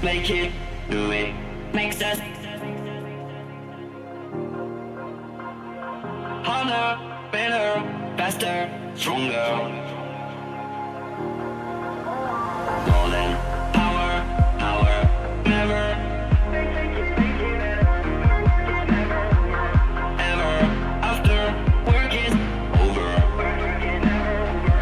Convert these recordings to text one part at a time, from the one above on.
make it, do it, makes us harder, better, faster, stronger. More than power, never, ever, after work is over.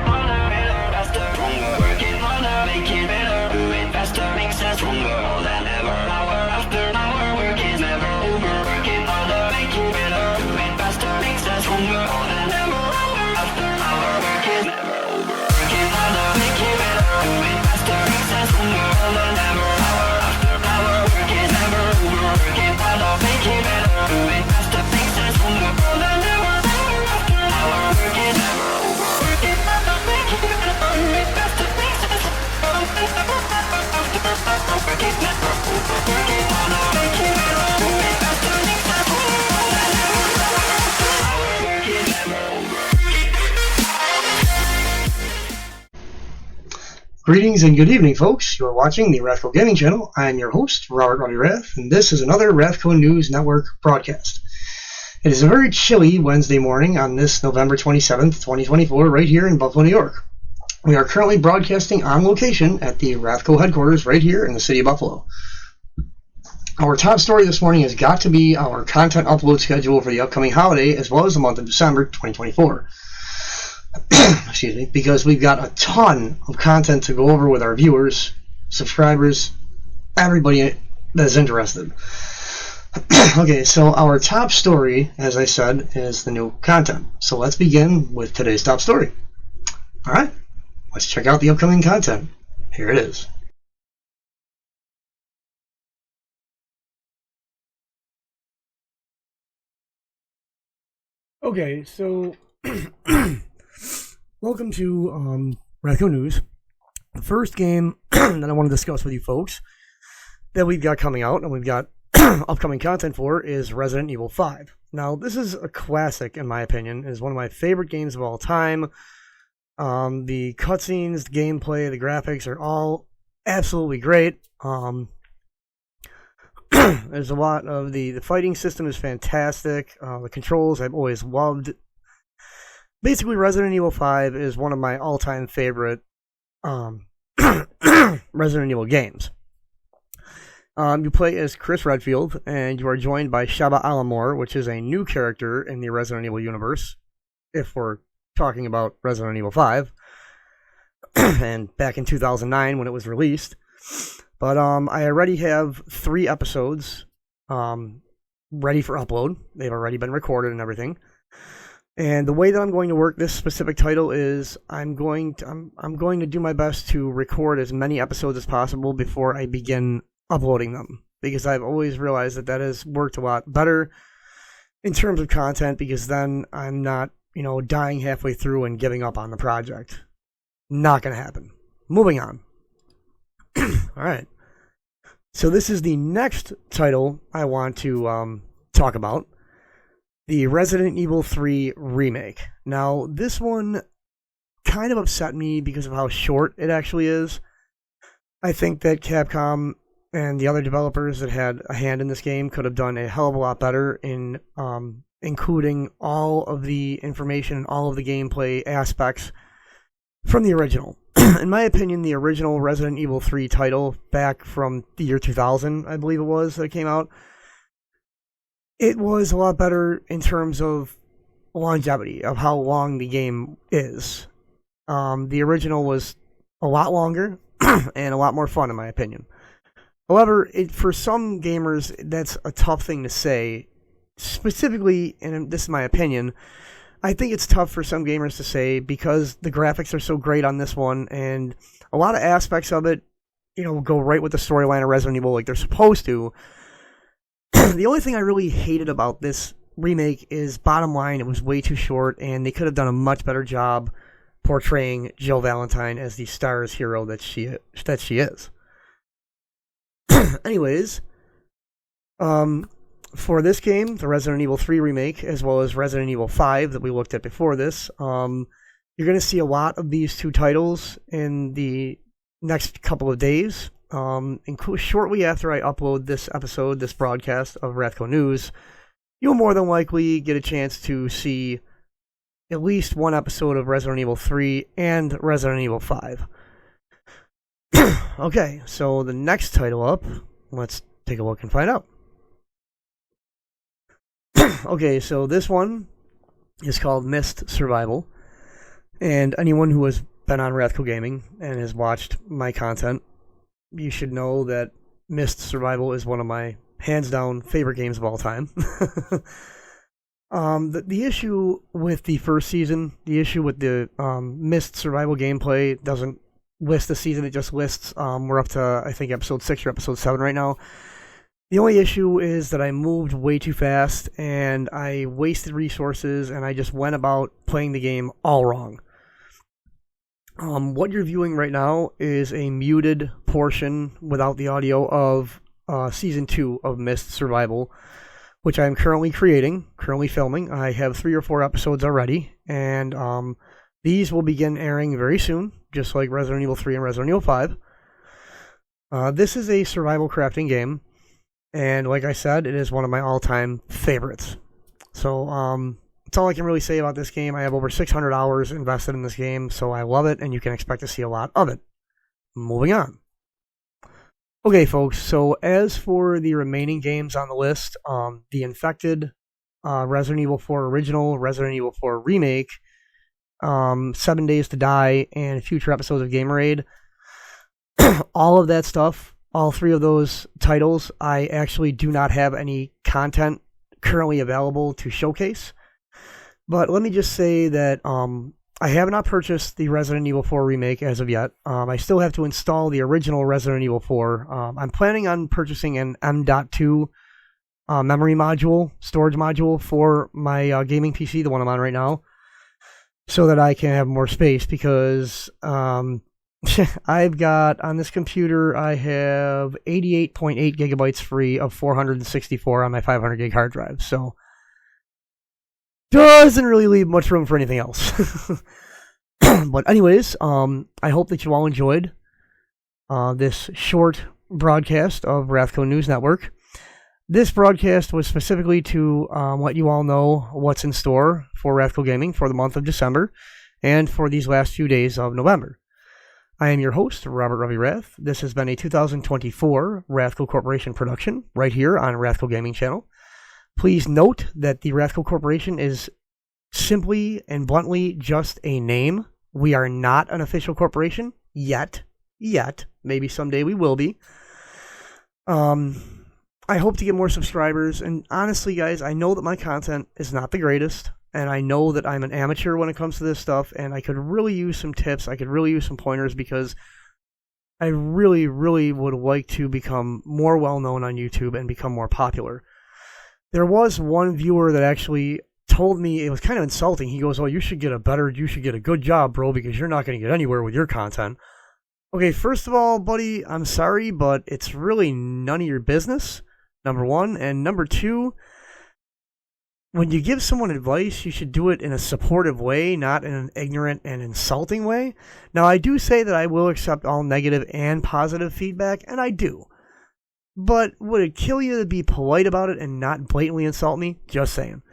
Harder, better, faster, stronger. Working harder, make it better, do it faster, makes us stronger. More than ever, hour after hour, work is never over. Working harder, make it better, do it faster, makes us stronger. More than ever, hour after hour, work is never over. Working harder, make it better, do it faster, makes us stronger. More than ever, hour after hour, work is never over. Working harder, make it better, do it faster, makes us stronger. More than ever, hour after hour, work is never over. Working harder, make it better, do it faster, makes us stronger. Working harder, make it better, do it faster, makes us stronger. More than ever, hour after hour, work is never over. Greetings and good evening, folks. You are watching the RathCo Gaming Channel. I am your host, RobertDRATH, and this is another RathCo News Network broadcast. It is a very chilly Wednesday morning on this November 27th, 2024, right here in Buffalo, New York. We are currently broadcasting on location at the RathCo headquarters right here in the city of Buffalo. Our top story this morning has got to be our content upload schedule for the upcoming holiday as well as the month of December 2024. Excuse me, because we've got a ton of content to go over with our viewers, subscribers, everybody that is interested. Okay, so our top story, as I said, is the new content. So let's begin with today's top story. Alright, let's check out the upcoming content. Here it is. Okay, so welcome to RathCo News. The first game that I want to discuss with you folks that we've got coming out and we've got upcoming content for is Resident Evil 5. Now, this is a classic, in my opinion. It is one of my favorite games of all time. The cutscenes, the gameplay, the graphics are all absolutely great. There's a lot of the fighting system is fantastic. The controls I've always loved. Basically, Resident Evil 5 is one of my all-time favorite Resident Evil games. You play as Chris Redfield, and you are joined by Shaba Alamore, which is a new character in the Resident Evil universe, if we're talking about Resident Evil 5, and back in 2009 when it was released. But I already have 3 episodes ready for upload. They've already been recorded and everything. And the way that I'm going to work this specific title is I'm going to do my best to record as many episodes as possible before I begin uploading them, because I've always realized that has worked a lot better in terms of content, because then I'm not, dying halfway through and giving up on the project. Not going to happen. Moving on. All right. So this is the next title I want to talk about. The Resident Evil 3 remake. Now, this one kind of upset me because of how short it actually is. I think that Capcom and the other developers that had a hand in this game could have done a hell of a lot better in including all of the information and all of the gameplay aspects from the original. In my opinion, the original Resident Evil 3 title, back from the year 2000, I believe it was, that came out, it was a lot better in terms of longevity, of how long the game is. The original was a lot longer and a lot more fun, in my opinion. However, for some gamers, that's a tough thing to say. Specifically, and this is my opinion, I think it's tough for some gamers to say because the graphics are so great on this one, and a lot of aspects of it, go right with the storyline of Resident Evil like they're supposed to. The only thing I really hated about this remake is, bottom line, it was way too short, and they could have done a much better job portraying Jill Valentine as the STARS hero that she is. Anyways, for this game, the Resident Evil 3 remake, as well as Resident Evil 5 that we looked at before this, you're going to see a lot of these two titles in the next couple of days. shortly after I upload this episode, this broadcast of RathCo News, you'll more than likely get a chance to see at least one episode of Resident Evil 3 and Resident Evil 5. Okay, so the next title up, let's take a look and find out. Okay, so this one is called Mist Survival, and anyone who has been on RathCo Gaming and has watched my content, you should know that Mist Survival is one of my hands-down favorite games of all time. The issue with the first season, the issue with the Mist Survival gameplay doesn't list the season, it just lists, we're up to, I think, episode 6 or episode 7 right now. The only issue is that I moved way too fast, and I wasted resources, and I just went about playing the game all wrong. What you're viewing right now is a muted portion without the audio of Season 2 of Mist Survival, which I'm currently filming. I have 3 or 4 episodes already, and these will begin airing very soon, just like Resident Evil 3 and Resident Evil 5. This is a survival crafting game, and like I said, it is one of my all-time favorites. So, that's all I can really say about this game. I have over 600 hours invested in this game, so I love it, and you can expect to see a lot of it. Moving on. Okay, folks, so as for the remaining games on the list, The Infected, Resident Evil 4 Original, Resident Evil 4 Remake, 7 Days to Die, and future episodes of Gamerade, all of that stuff, all 3 of those titles, I actually do not have any content currently available to showcase. But let me just say that I have not purchased the Resident Evil 4 Remake as of yet. I still have to install the original Resident Evil 4. I'm planning on purchasing an M.2 memory module, storage module for my gaming PC, the one I'm on right now, so that I can have more space, because I've got, on this computer, I have 88.8 gigabytes free of 464 on my 500 gig hard drive, so doesn't really leave much room for anything else. But anyways, I hope that you all enjoyed this short broadcast of RathCo News Network. This broadcast was specifically to let you all know what's in store for RathCo Gaming for the month of December and for these last few days of November. I am your host, Robert Robbie Rath. This has been a 2024 RathCo Corporation production right here on RathCo Gaming Channel. Please note that the RathCo Corporation is simply and bluntly just a name. We are not an official corporation yet. Maybe someday we will be. I hope to get more subscribers, and honestly, guys, I know that my content is not the greatest, and I know that I'm an amateur when it comes to this stuff, and I could really use some tips, I could really use some pointers, because I really, really would like to become more well-known on YouTube and become more popular. There was one viewer that actually told me, it was kind of insulting, he goes, oh, you should get a good job, bro, because you're not going to get anywhere with your content. Okay, first of all, buddy, I'm sorry, but it's really none of your business, number one. And number two, when you give someone advice, you should do it in a supportive way, not in an ignorant and insulting way. Now, I do say that I will accept all negative and positive feedback, and I do. But would it kill you to be polite about it and not blatantly insult me? Just saying.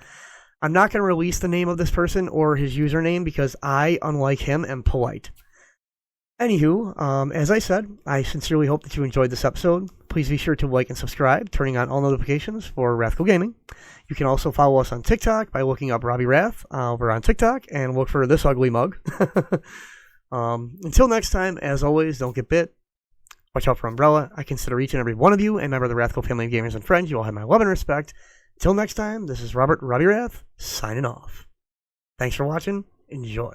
I'm not going to release the name of this person or his username because I, unlike him, am polite. Anywho, as I said, I sincerely hope that you enjoyed this episode. Please be sure to like and subscribe, turning on all notifications for RathCo Gaming. You can also follow us on TikTok by looking up Robbie Rath over on TikTok and look for this ugly mug. Until next time, as always, don't get bit. Watch out for Umbrella. I consider each and every one of you a member of the RathCo family of gamers and friends. You all have my love and respect. Until next time, this is Robbie Rath, signing off. Thanks for watching. Enjoy.